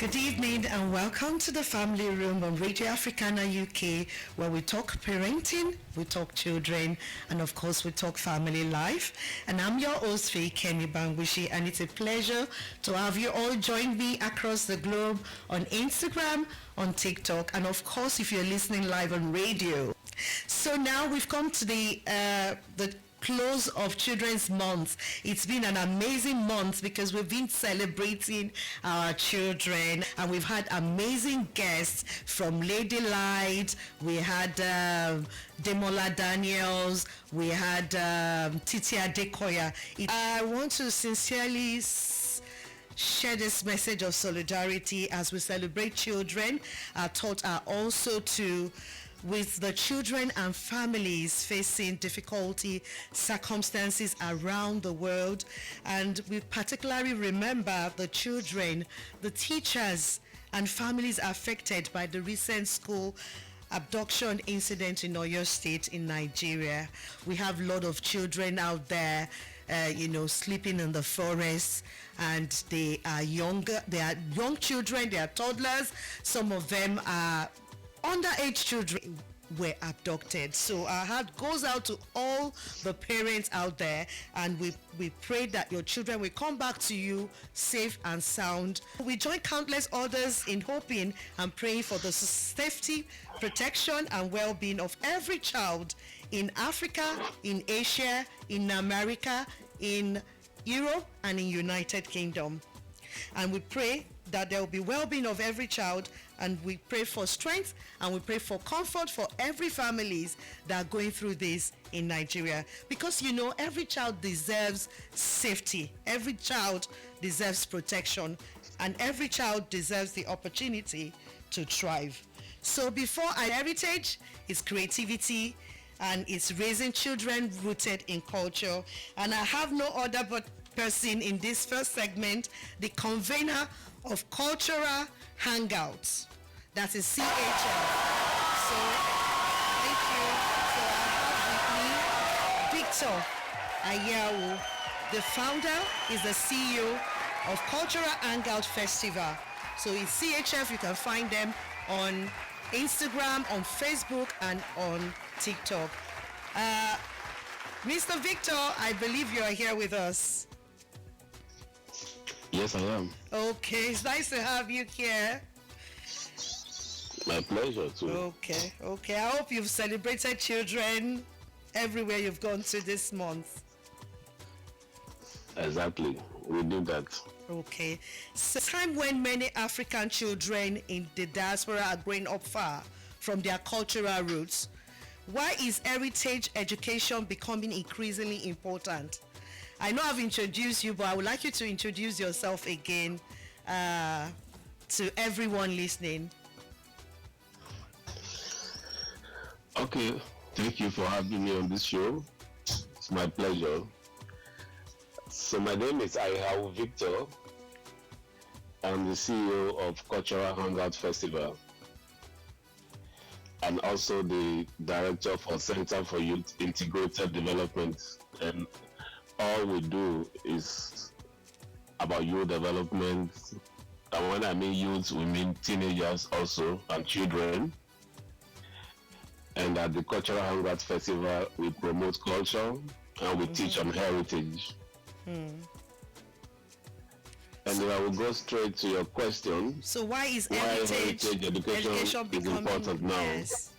Good evening and welcome to the Family Room on Radio Africana UK, where we talk parenting, we talk children, and of course we talk family life. And I'm your host, Kemi Bangwishi, and it's a pleasure to have you all join me across the globe on Instagram, on TikTok, and of course if you're listening live on radio. So now we've come to the close of Children's Month. It's been an amazing month because we've been celebrating our children, and we've had amazing guests from Lady Light. We had Demola Daniels. We had Titi Adekoya. I want to sincerely share this message of solidarity as we celebrate children. Our thoughts are also with the children and families facing difficulty circumstances around the world, and we particularly remember the children, the teachers and families affected by the recent school abduction incident in Oyo State in Nigeria. We have a lot of children out there sleeping in the forest, and they are young children, they are toddlers, some of them are underage children were abducted. So our heart goes out to all the parents out there, and we pray that your children will come back to you safe and sound. We join countless others in hoping and praying for the safety, protection and well-being of every child in Africa, in Asia, in America, in Europe and in United Kingdom. And we pray that there will be well-being of every child, and we pray for strength and we pray for comfort for every families that are going through this in Nigeria, because every child deserves safety, every child deserves protection, and every child deserves the opportunity to thrive. So before our heritage is creativity, and it's raising children rooted in culture. And I have no other but person in this first segment, the convener of Cultural Hangout. That is CHF. So thank you. So I have with me Victor Aihawu. The founder is the CEO of Cultural Hangout Festival. So it's CHF. You can find them on Instagram, on Facebook, and on TikTok. Mr. Victor, I believe you are here with us. Yes, I am. Okay, it's nice to have you here. My pleasure too. Okay. I hope you've celebrated children everywhere you've gone to this month. Exactly, we do that. Okay, so time when many African children in the diaspora are growing up far from their cultural roots. Why is heritage education becoming increasingly important? I know I've introduced you, but I would like you to introduce yourself again to everyone listening. Okay, thank you for having me on this show. It's my pleasure. So my name is Aihawu Victor. I'm the CEO of Cultural Hangout Festival, and also the director for Center for Youth Integrated Development. And all we do is about youth development. And when I mean youth, we mean teenagers also, and children. And at the Cultural Hangout Festival, we promote culture and we teach on heritage. And then I will go straight to your question. So why is heritage education becoming important now? Yes.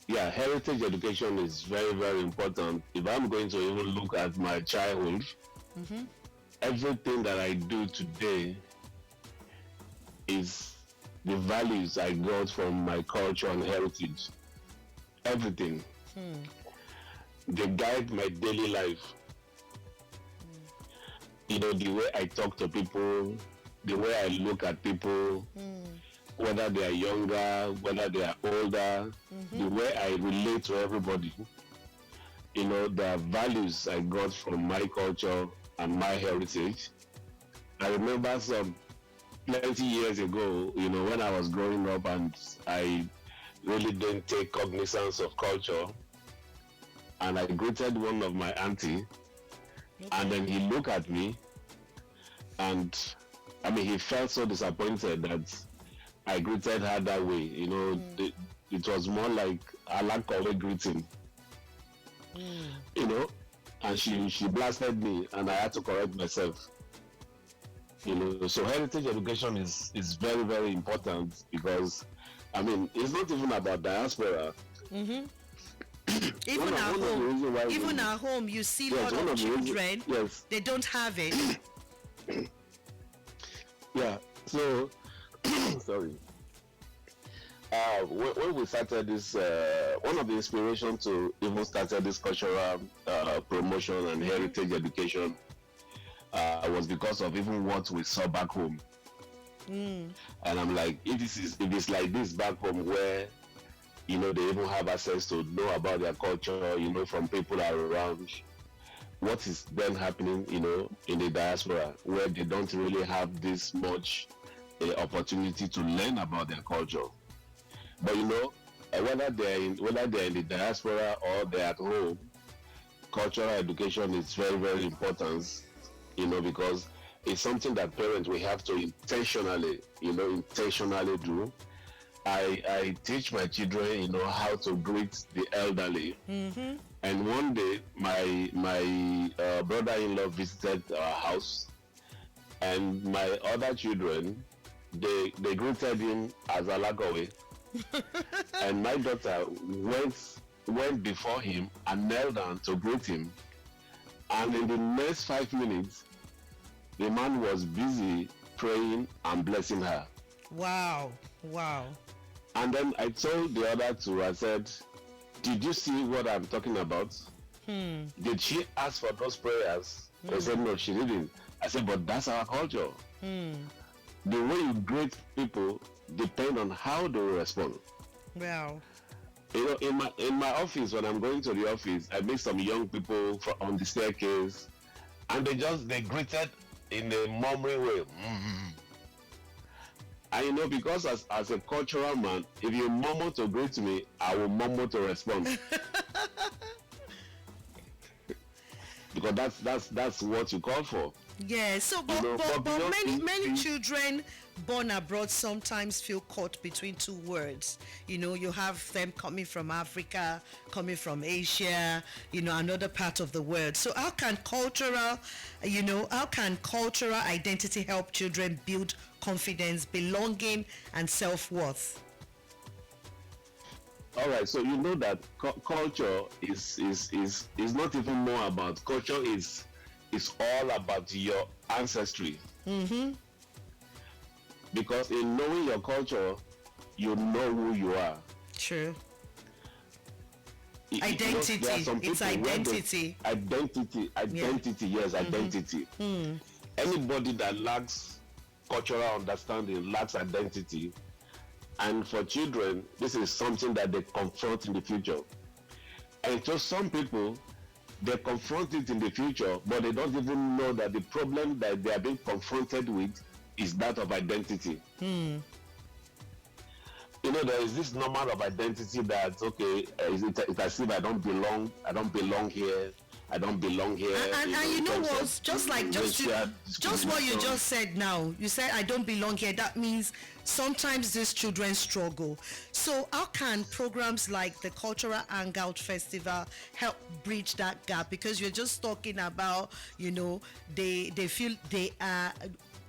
Yeah, heritage education is very, very important. If I'm going to even look at my childhood, everything that I do today is the values I got from my culture and heritage. Everything. They guide my daily life. The way I talk to people, the way I look at people, whether they are younger, whether they are older, the way I relate to everybody. The values I got from my culture and my heritage. I remember some plenty years ago, when I was growing up and I really didn't take cognizance of culture, and I greeted one of my auntie, and then he looked at me and I mean, he felt so disappointed that I greeted her that way. It was more like a lack of a greeting. You know, and she blasted me, and I had to correct myself. So heritage education is very, very important, because I mean, it's not even about diaspora. Even at home, you see a lot of children, they don't have it. Yeah. So, sorry. When we started this, one of the inspirations to even started this cultural promotion and heritage education was because of even what we saw back home. And I'm like, if it's like this back home, where they even have access to know about their culture, from people around, what is then happening, in the diaspora, where they don't really have this much opportunity to learn about their culture. But whether they're in the diaspora or they're at home, cultural education is very, very important, because it's something that parents we have to intentionally do. I teach my children, how to greet the elderly. And one day, my brother-in-law visited our house, and my other children, they greeted him as Alagawe. And my daughter went before him and knelt down to greet him. And in the next 5 minutes, the man was busy praying and blessing her. Wow. And then I told the other two, I said, did you see what I'm talking about? Did she ask for those prayers? They said, no, she didn't. I said, but that's our culture. The way you greet people depend on how they respond. Wow. In my office, when I'm going to the office, I meet some young people on the staircase, and they greeted in a murmuring way. And because as a cultural man, if you murmur to greet me, I will murmur to respond. Because that's what you call for. Yeah, so but many children born abroad sometimes feel caught between two words. You have them coming from Africa, coming from Asia, another part of the world. So how can cultural identity help children build confidence, belonging, and self-worth? All right, so that culture is not even more about culture. Is all about your ancestry. Because in knowing your culture, you know who you are. True. Identity. It's identity. Identity. Yes, identity. Anybody that lacks cultural understanding lacks identity. And for children, this is something that they confront in the future. And so some people, they confront it in the future, but they don't even know that the problem that they are being confronted with is that of identity. There is this number of identity that, okay, it's as if I don't belong here. And what? Just what you just said now. You said I don't belong here. That means sometimes these children struggle. So how can programs like the Cultural Hangout Festival help bridge that gap? Because you're just talking about, they feel they are.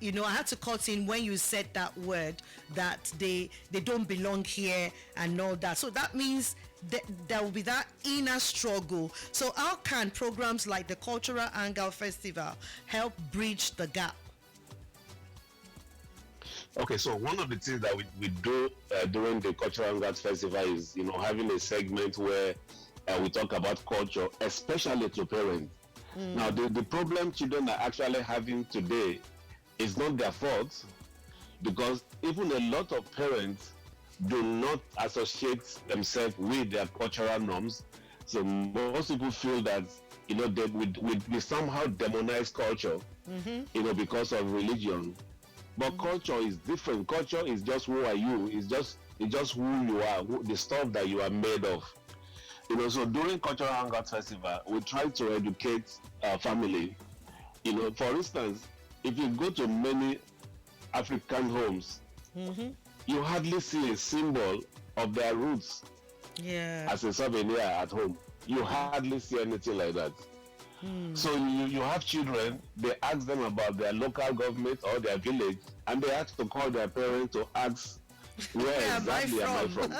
I had to cut in when you said that word, that they don't belong here and all that. So that means there will be that inner struggle. So how can programs like the Cultural Hangout Festival help bridge the gap? Okay, so one of the things that we do during the Cultural Hangout Festival is, having a segment where we talk about culture, especially to parents. Now, the problem children are actually having today is not their fault, because even a lot of parents do not associate themselves with their cultural norms. So most people feel that we somehow demonize culture, because of religion. But culture is different. Culture is just who are you. It's just who you are, the stuff that you are made of. So during Cultural Hangout Festival, we try to educate our family. For instance, if you go to many African homes, Mm-hmm. you hardly see a symbol of their roots Yeah. as a souvenir at home. You hardly see anything like that. So you have children, they ask them about their local government or their village, and they have to call their parents to ask, where exactly am I from?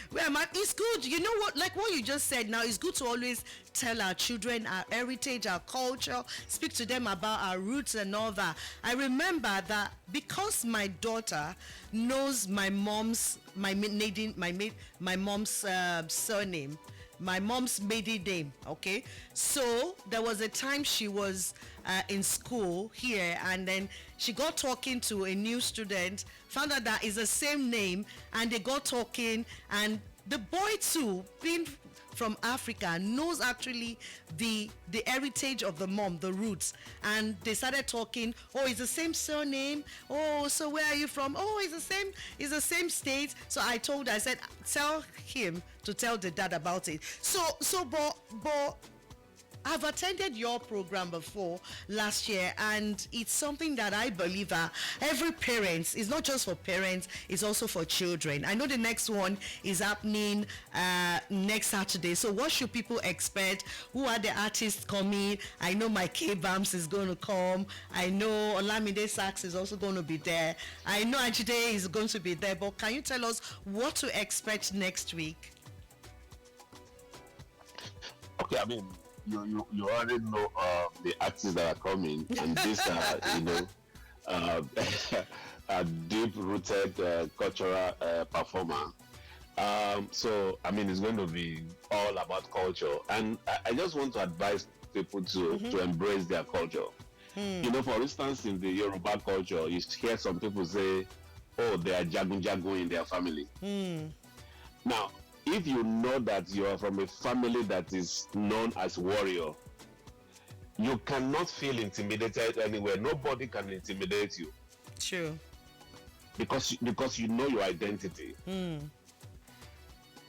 Where am I? It's good. You know what? Like what you just said now, it's good to always tell our children our heritage, our culture, speak to them about our roots and all that. I remember that because my daughter knows my mom's surname, my mom's maiden name, okay? So there was a time she was in school here, and then she got talking to a new student, found out that it's the same name, and they got talking, and the boy too, being from Africa, knows actually the heritage of the mom, the roots, and they started talking. Oh, it's the same surname. Oh, so where are you from? Oh, it's the same state. So I told her, I said, tell him to tell the dad about it. But I've attended your program before last year, and it's something that I believe every parent, it's not just for parents, it's also for children. I know the next one is happening next Saturday. So what should people expect? Who are the artists coming? I know my K-Bams is going to come. I know Olamide Sax is also going to be there. I know Ajide is going to be there. But can you tell us what to expect next week? Okay, I mean, you already know the artists that are coming, and these are, a deep-rooted cultural performer. So, I mean, it's going to be all about culture, and I just want to advise people to embrace their culture. For instance, in the Yoruba culture, you hear some people say, oh, they are jagun in their family. Now, if you know that you are from a family that is known as warrior, you cannot feel intimidated anywhere. Nobody can intimidate you. True. Because you know your identity. A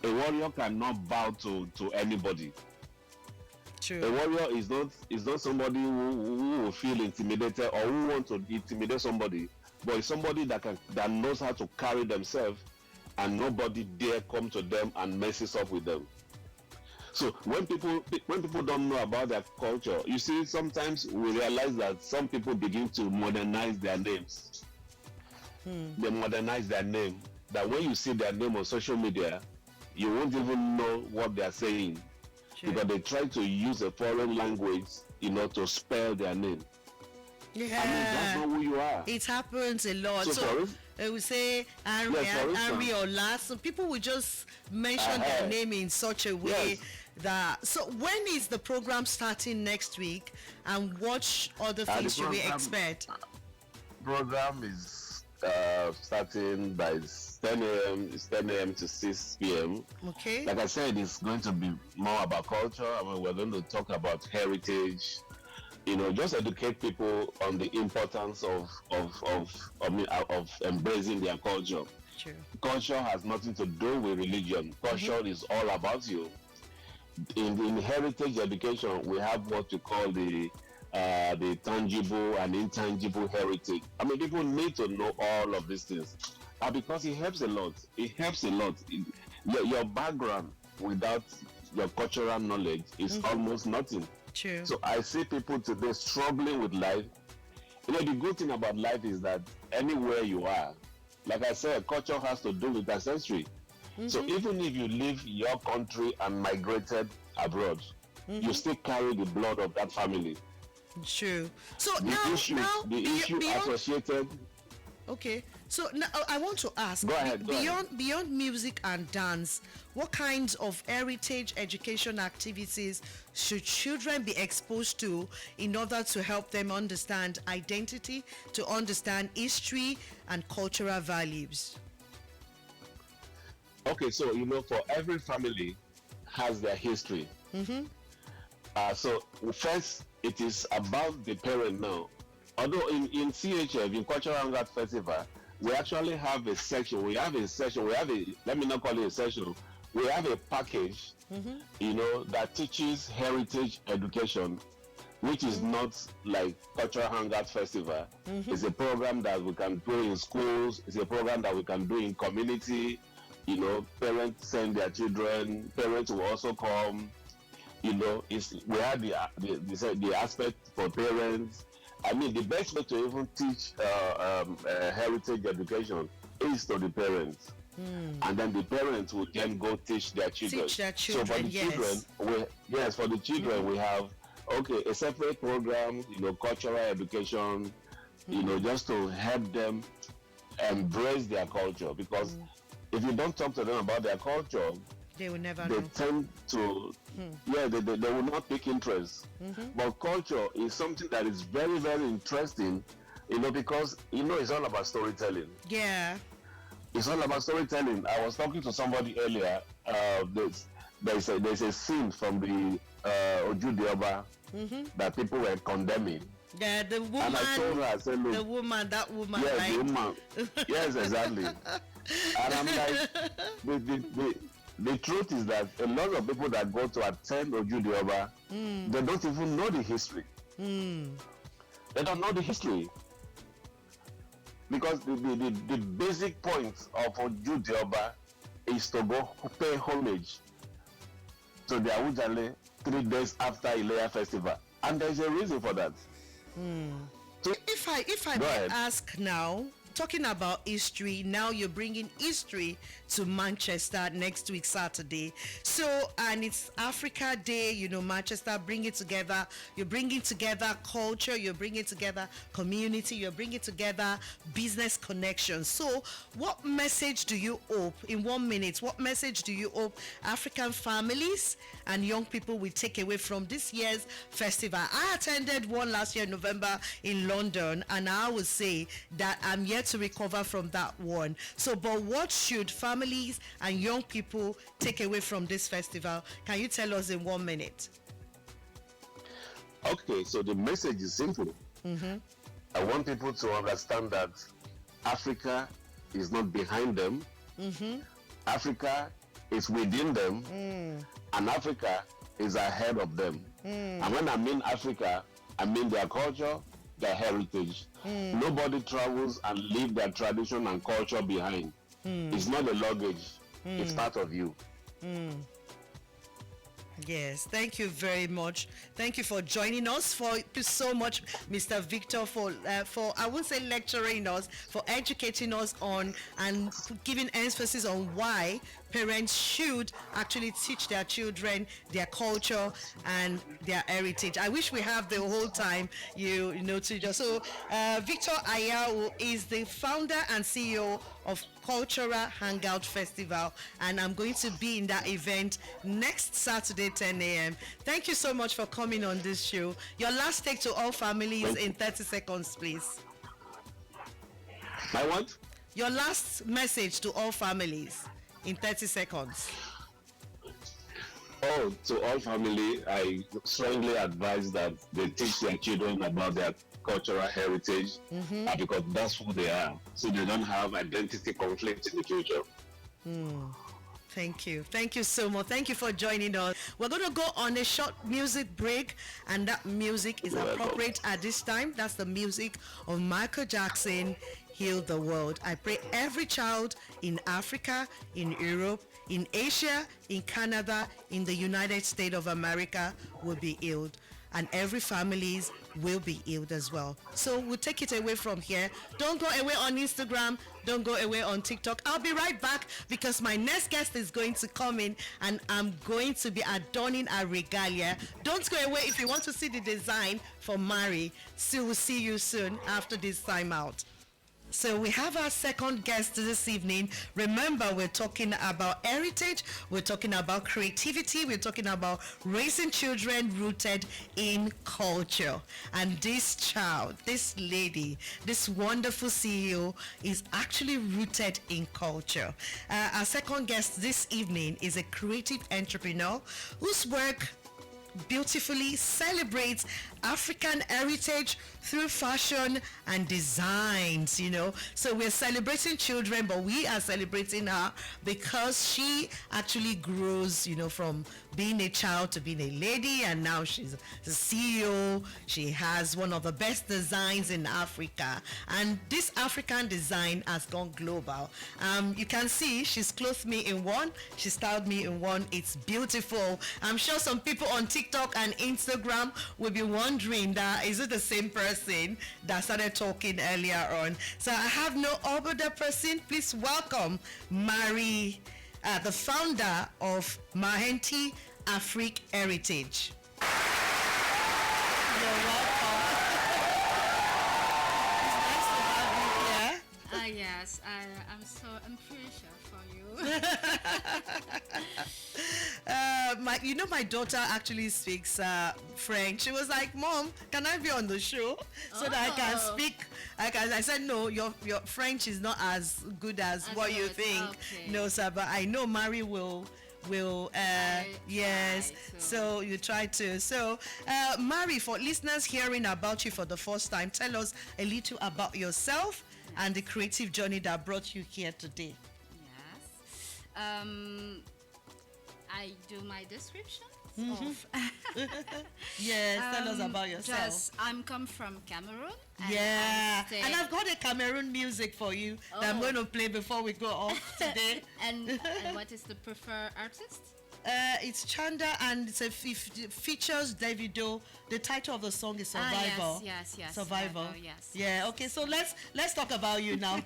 warrior cannot bow to anybody. True. A warrior is not somebody who will feel intimidated or who wants to intimidate somebody, but it's somebody that knows how to carry themselves, and nobody dare come to them and messes up with them. So when people don't know about their culture, you see, sometimes we realize that some people begin to modernize their names. They modernize their name, that when you see their name on social media, you won't even know what they are saying. Sure. Because they try to use a foreign language, to spell their name. Yeah. I mean, that's not who you are. It happens a lot. So they will say Henry or last. So people will just mention their name in such a way that. So when is the program starting next week, and what other things should we expect? Program is starting by 10 a.m. It's 10 a.m. to 6 p.m. Okay. Like I said, it's going to be more about culture. I mean, we're going to talk about heritage. Just educate people on the importance of embracing their culture. True. Culture has nothing to do with religion. Culture is all about you. In heritage education, we have what we call the tangible and intangible heritage. I mean, people need to know all of these things, because it helps a lot. It helps a lot. Your background without your cultural knowledge is almost nothing. True. So I see people today struggling with life. The good thing about life is that anywhere you are, like I said, culture has to do with ancestry. So even if you leave your country and migrated abroad, you still carry the blood of that family. True. So the issue associated. Okay. So now I want to ask, go ahead. Beyond music and dance, what kinds of heritage education activities should children be exposed to in order to help them understand identity, to understand history and cultural values? Okay, so for every family has their history. So first, it is about the parent now. Although in CHF, in Cultural Hangout Festival, we actually have a section. Let me not call it a section. We have a package, that teaches heritage education. which is not like cultural hangout festival. It's a program that we can do in schools. It's a program that we can do in community. You know, parents send their children. Parents will also come. You know, we have the aspect for parents. I mean, the best way to even teach heritage education is to the parents. And then the parents will then go teach their children. So for the children, we have a separate program, you know, cultural education, you know, just to help them embrace their culture. Because if you don't talk to them about their culture, they will never they know. tend to they will not take interest. But culture is something that is very, very interesting, you know, because you know it's all about storytelling. Yeah. It's all about storytelling. I was talking to somebody earlier. There's a scene from the Ojude that people were condemning. Yeah, the woman. And I told her, I said, look, that woman. Yes, right? the woman. Yes, exactly. And I'm like, the truth is that a lot of people that go to attend Ojude, they don't even know the history. They don't know the history. Because the basic point of Ojude is to go pay homage to the Awujale 3 days after Ileya festival. And there's a reason for that. So, if I may ask now, talking about history, now you're bringing history to Manchester next week, Saturday. So, and it's Africa Day, you know, Manchester, bring it together. You're bringing together culture, you're bringing together community, you're bringing together business connections. So, what message do you hope, in 1 minute, what message do you hope African families and young people will take away from this year's festival? I attended one last year in November in London, and I would say that I'm yet to recover from that one. So, but what should families and young people take away from this festival? Can you tell us in 1 minute? Okay, so the message is simple. I want people to understand that Africa is not behind them. Africa is within them, and Africa is ahead of them. And when I mean Africa, I mean their culture, their heritage. Nobody travels and leave their tradition and culture behind. It's not a luggage. It's part of you. Yes, thank you very much. Thank you for joining us. Thank you so much, Mr. Victor, for I won't say lecturing us, for educating us on and giving emphasis on why parents should actually teach their children their culture and their heritage. I wish we have the whole time, you know, to just. So, Victor Aihawu is the founder and CEO of Cultural Hangout Festival, and I'm going to be in that event next Saturday, 10 a.m. Thank you so much for coming on this show. Your last take to all families in 30 seconds, please. My what? Your last message to all families in 30 seconds. Oh, to all family, I strongly advise that they teach their children about their cultural heritage, because that's who they are, so they don't have identity conflict in the future. Thank you. Thank you so much. Thank you for joining us. We're going to go on a short music break, and that music is appropriate at this time. That's the music of Michael Jackson, Heal the World. I pray every child in Africa, in Europe, in Asia, in Canada, in the United States of America will be healed, and every families will be healed as well. So we'll take it away from here. Don't go away on Instagram. Don't go away on TikTok. I'll be right back because my next guest is going to come in and I'm going to be adorning a regalia. Don't go away if you want to see the design for Mari. So we'll see you soon after this time out. So we have our second guest this evening. Remember, we're talking about heritage, we're talking about creativity, we're talking about raising children rooted in culture. And this child, this lady, this wonderful CEO is actually rooted in culture. Our second guest this evening is a creative entrepreneur whose work beautifully celebrates African heritage through fashion and designs, you know. So we're celebrating children, but we are celebrating her because she actually grows, you know, from being a child to being a lady, and now she's the CEO. She has one of the best designs in Africa, and this African design has gone global. You can see she's clothed me in one, she styled me in one. It's beautiful. I'm sure some people on TikTok and Instagram will be wondering that is it the same person that started talking earlier on. So I have no other person. Please welcome Mary, the founder of MahentyAfrikHeritage. You're welcome. It's nice to have you here. Yes, I'm so appreciative for you. My daughter actually speaks French. She was like, "Mom, can I be on the show so that I can speak?" I said, "No, your French is not as good as what you think." Okay. No, sir, but I know Mary will yes, so you try to. So Mary, for listeners hearing about you for the first time, tell us a little about yourself and the creative journey that brought you here today. Yes. I do my description of Yes, tell us about yourself. Just I'm come from Cameroon. And And I've got a Cameroon music for you that I'm going to play before we go off today. and what is the preferred artist? It's Chanda, and it features Davido. The title of the song is Survival. Yes. Survival. Yes. Yeah. Okay. So let's talk about you now.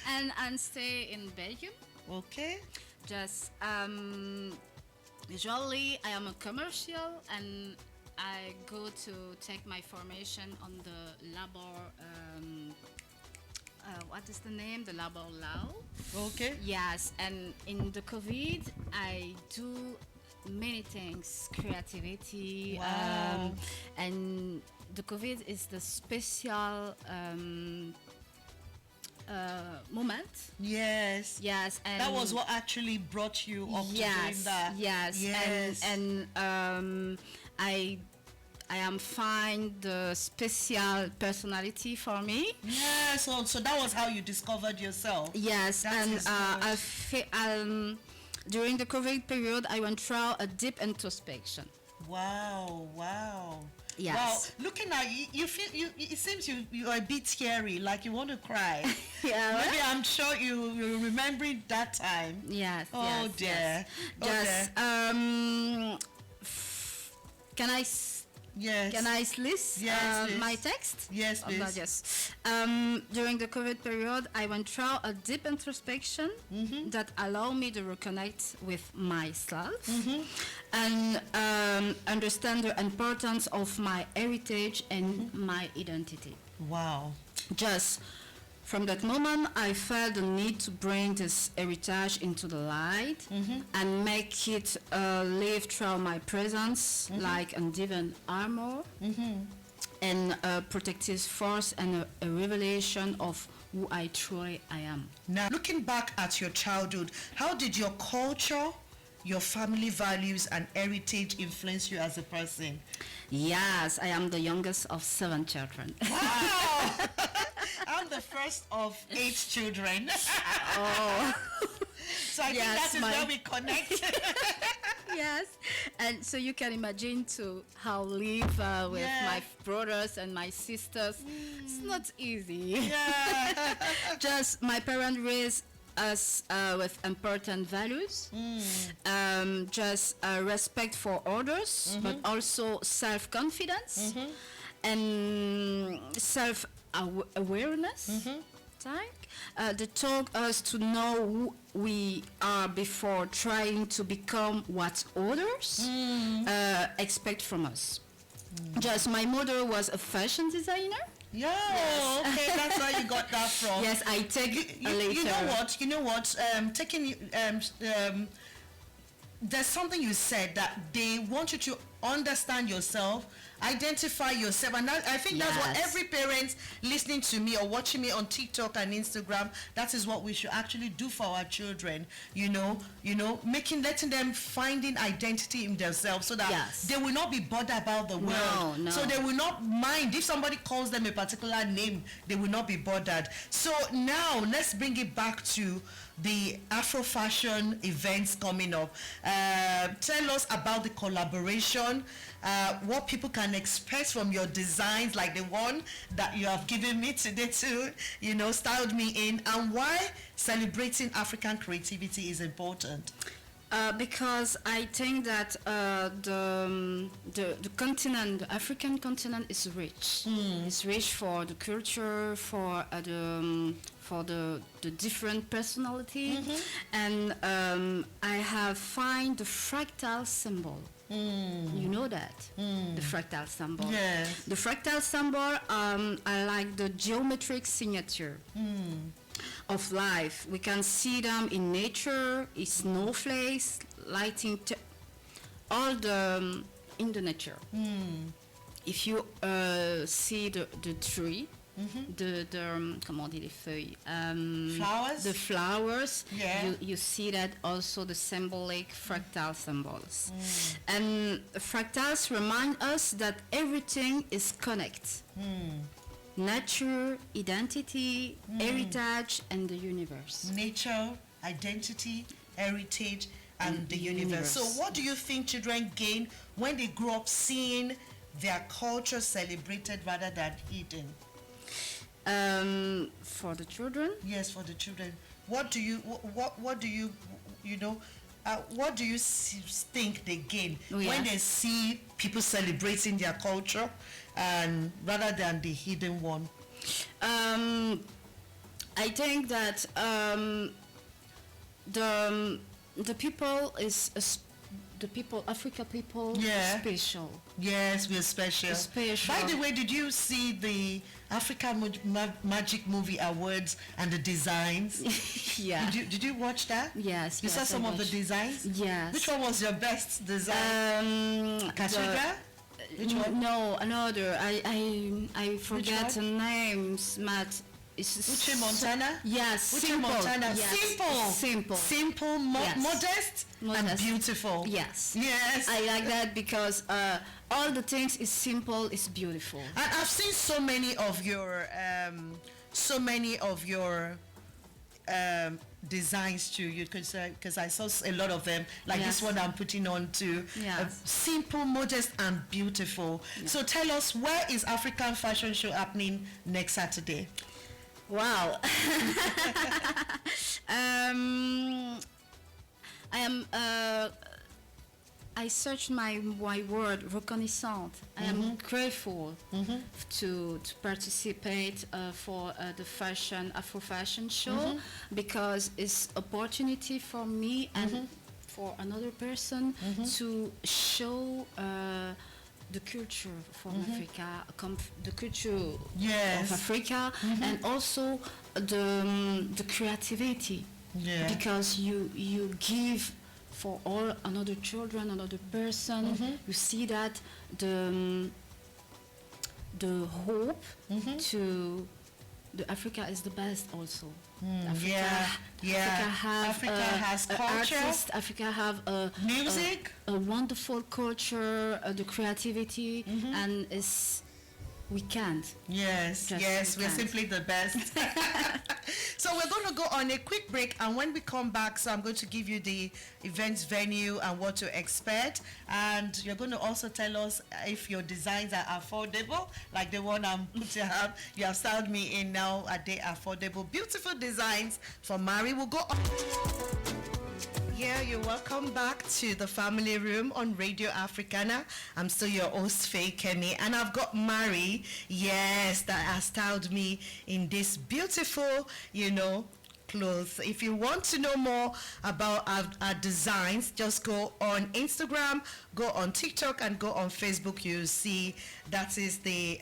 and stay in Belgium. Okay. Just usually I am a commercial, and I go to take my formation on the labor. What is the name? The labor law. Okay. Yes, and in the COVID, I do many things, creativity. Wow. And the COVID is the special moment. Yes. Yes, and That was what actually brought you up to doing that. Yes. And I am find the special personality for me. Yeah. So that was how you discovered yourself. Yes, That and is good. during the COVID period, I went through a deep introspection. Wow. Yes. Wow, looking at you feel it seems you are a bit scary, like you want to cry. Yeah. Maybe I'm sure you're remembering that time. Yes. Oh yes, dear. Yes. Can I Yes. Can I list Yes, please. my text? Yes, Oh, please. God, yes. During the COVID period, I went through a deep introspection that allowed me to reconnect with myself and understand the importance of my heritage and my identity. Wow. Just from that moment, I felt the need to bring this heritage into the light and make it live through my presence like a divine armor and a protective force and a revelation of who I truly I am. Now, looking back at your childhood, how did your culture, your family values, and heritage influence you as a person? Yes, I am the youngest of 7 children. Wow! I'm the first of 8 children. Oh. So I think Yes, that is where we connect. Yes, and so you can imagine to how live with Yeah. my brothers and my sisters. It's not easy. Yeah. Just my parents raised us with important values, just respect for others, but also self-confidence and self-awareness. They taught us to know who we are before trying to become what others expect from us. Just my mother was a fashion designer. Yeah, okay, that's where you got that from. Yes, I take later. You know what? There's something you said that they want you to understand yourself identify yourself. And I think that's what Yes. every parent listening to me or watching me on TikTok and Instagram, that is what we should actually do for our children. Letting them finding identity in themselves, so that Yes. they will not be bothered about the world. No. So they will not mind if somebody calls them a particular name. They will not be bothered. So now let's bring it back to the Afro fashion events coming up. Tell us about the collaboration, what people can expect from your designs, like the one that you have given me today to, styled me in, and why celebrating African creativity is important. Because I think that the continent, the African continent, is rich. It's rich for the culture, for the different personality, and I have find the fractal symbol. You know that the fractal symbol. Yes. The fractal symbol. I like the geometric signature of life. We can see them in nature, in snowflakes, lighting, all in the nature. If you see the tree, comment on dit les feuilles? Flowers? The flowers, Yeah. you see that also the symbolic fractal symbols. And fractals remind us that everything is connected. Nature, identity, heritage, and the universe. Nature, identity, heritage, and the universe. So what do you think children gain when they grow up seeing their culture celebrated rather than hidden? For the children, Yes, for the children. What do you think they gain when they see people celebrating their culture and rather than the hidden one? I think that the people Africa people, Yeah. special. Yes, we're special. Special. By the way, did you see the African Magic Movie Awards and the designs? Yeah. Did you watch that? Yes. You saw yes, I some of the watched. designs? Yes. Which one was your best design? Cathedral? Which one? No, another. I forget the names, Matt. Uche Montana? Yes. Uche Simple. Montana. Yes. Simple, Yes. modest, and Modest. beautiful. Yes. Yes. I like that because all the things is simple, is beautiful. And I've seen so many of your designs too, because I saw a lot of them, like Yes. this one I'm putting on too. Yes. Simple, modest, and beautiful. So tell us, where is African Fashion Show happening next Saturday? Wow. I searched my word reconnaissant. I am grateful to participate for the Afro Fashion Show because it's opportunity for me and for another person to show the culture from Africa, the culture Yes. of Africa, and also the creativity. Yeah. Because you give for all another children, another person. You see that the hope to the Africa is the best also. Africa has culture, artists, Africa have music, a wonderful culture, the creativity, and we can't. Yes, Just yes, we we're can't. simply the best. So we're going to go on a quick break, and when we come back, so I'm going to give you the events venue and what to expect, and you're going to also tell us if your designs are affordable, like the one I'm putting up. You have styled me in now. Are they affordable? Beautiful designs from Mari. We'll go on. Yeah, you're welcome back to the family room on Radio Africana. I'm still your host, Faye Kemi, and I've got Mari, yes, that has styled me in this beautiful, clothes. If you want to know more about our designs, just go on Instagram, go on TikTok, and go on Facebook. You'll see that is the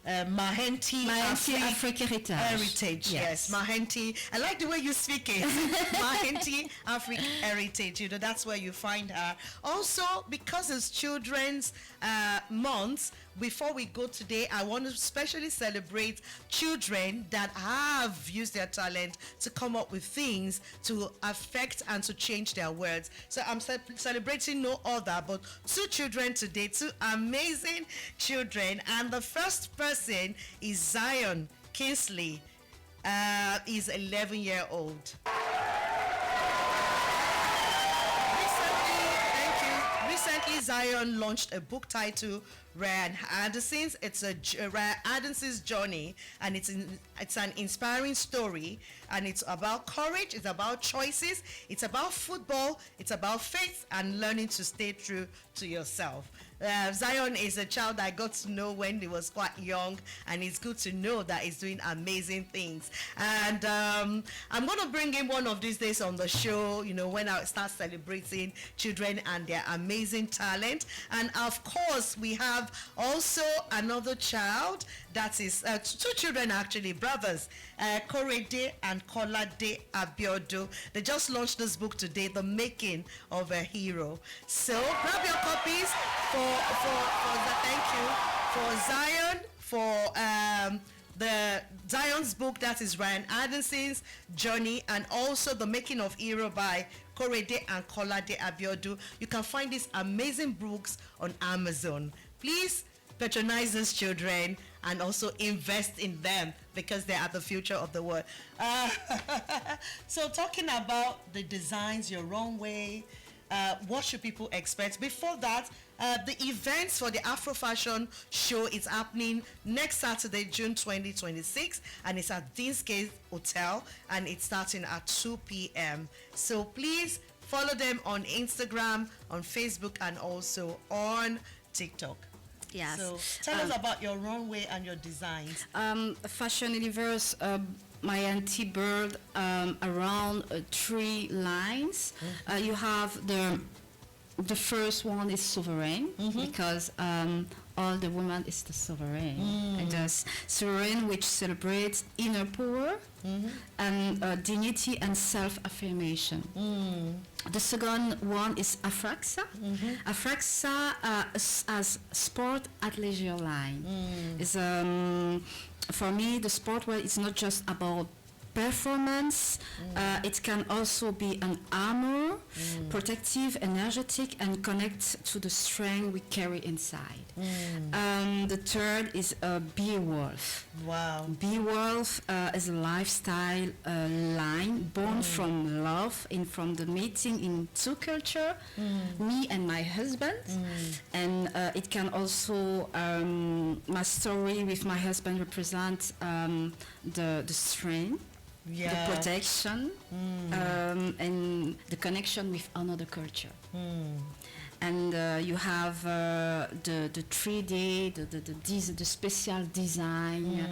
MahentyAfrikHeritage. Heritage, yes. Mahenty. I like the way you speak it. MahentyAfrikHeritage. You know, that's where you find her. Also, because it's Children's Month, before we go today, I want to especially celebrate children that have used their talent to come up with things to affect and to change their words. So I'm celebrating no other but two children today, two amazing children. And the first person is Zion Kingsley. He's 11-year-old. Recently, Zion launched a book titled Ryan Anderson's. It's Ryan Anderson's journey, and it's an inspiring story, and it's about courage, it's about choices, it's about football, it's about faith and learning to stay true to yourself. Zion is a child I got to know when he was quite young, and it's good to know that he's doing amazing things. And I'm going to bring him one of these days on the show, you know, when I start celebrating children and their amazing talent. And of course, we have also another child that is two children, actually, brothers, Korede and Kolade Abiodun. They just launched this book today, The Making of a Hero. So grab your copies for Zion, for the Zion's book, that is Ryan Anderson's journey, and also The Making of Hero by Korede and Kolade Abiodun. You can find these amazing books on Amazon. Please patronize these children and also invest in them, because they are the future of the world. So talking about the designs, your runway, what should people expect? Before that, the events for the Afro Fashion Show is happening next Saturday, June 2026, and it's at Deansgate Hotel, and it's starting at 2 p.m. So please follow them on Instagram, on Facebook, and also on TikTok. Yes. So tell us about your runway and your designs. Fashion Universe, my anti-bird, around 3 lines. You have the first one is sovereign, because all the woman is the sovereign. And there's sovereign, which celebrates inner power and dignity and self-affirmation. The second one is Afraxa. Afraxa as sport at leisure line. Is for me, the sportwear is not just about performance. It can also be an armor, protective, energetic, and connect to the strength we carry inside. The third is Beowulf. Wow. Beowulf is a lifestyle line born from love and from the meeting in two culture, me and my husband. And it can also, my story with my husband represents the strength, the protection, and the connection with another culture. And you have the 3D, the special design,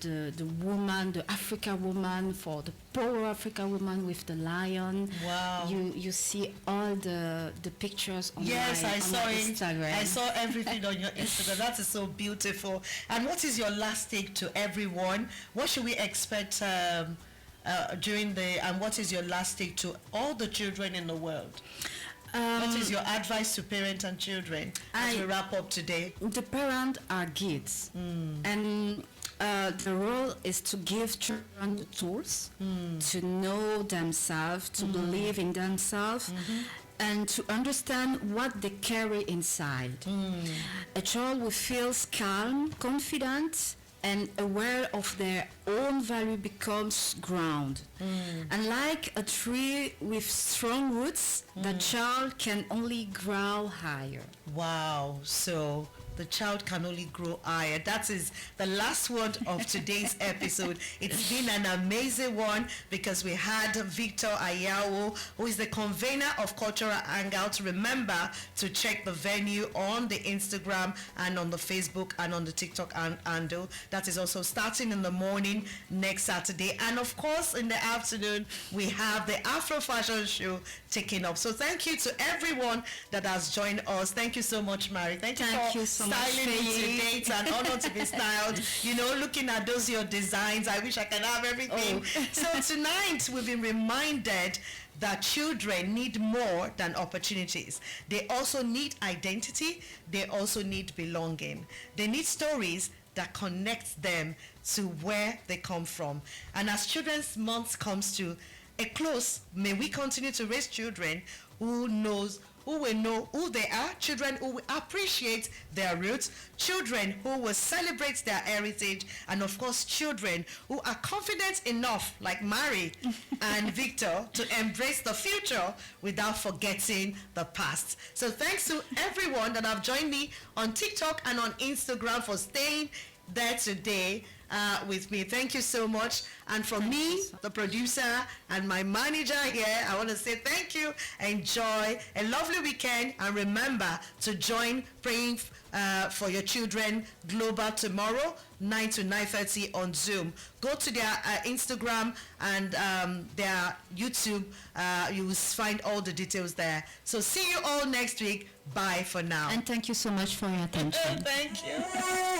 the woman, the Africa woman, for the power Africa woman with the lion. Wow. You see all the pictures on I saw Instagram. I saw everything on your Instagram. That is so beautiful. And what is your last take to everyone? What should we expect during and what is your last take to all the children in the world? What is your advice to parents and children as we wrap up today? The parents are kids, and the role is to give children the tools to know themselves, to believe in themselves, and to understand what they carry inside. A child who feels calm, confident, and aware of their own value becomes ground. And like a tree with strong roots, the child can only grow higher. Wow. So the child can only grow higher. That is the last word of today's episode. It's been an amazing one, because we had Victor Aihawu, who is the convener of Cultural Hangout. Remember to check the venue on the Instagram and on the Facebook and on the TikTok handle. That is also starting in the morning next Saturday. And of course, in the afternoon, we have the Afro Fashion Show taking up. So thank you to everyone that has joined us. Thank you so much, Mary. Thank you so styling me today. It's an honor to be styled. You know, looking at those your designs, I wish I could have everything. So tonight we've been reminded that children need more than opportunities. They also need identity. They also need belonging. They need stories that connect them to where they come from. And as Children's Month comes to a close, may we continue to raise children who will know who they are, children who will appreciate their roots, children who will celebrate their heritage, and of course children who are confident enough, like Mary and Victor, to embrace the future without forgetting the past. So thanks to everyone that have joined me on TikTok and on Instagram for staying there today with me. Thank you so much. And from me, the producer, and my manager here, I want to say thank you. Enjoy a lovely weekend, and remember to join Praying for Your Children Global tomorrow, 9 to 9:30 on Zoom. Go to their Instagram and their YouTube. You will find all the details there. So see you all next week. Bye for now. And thank you so much for your attention. Thank you.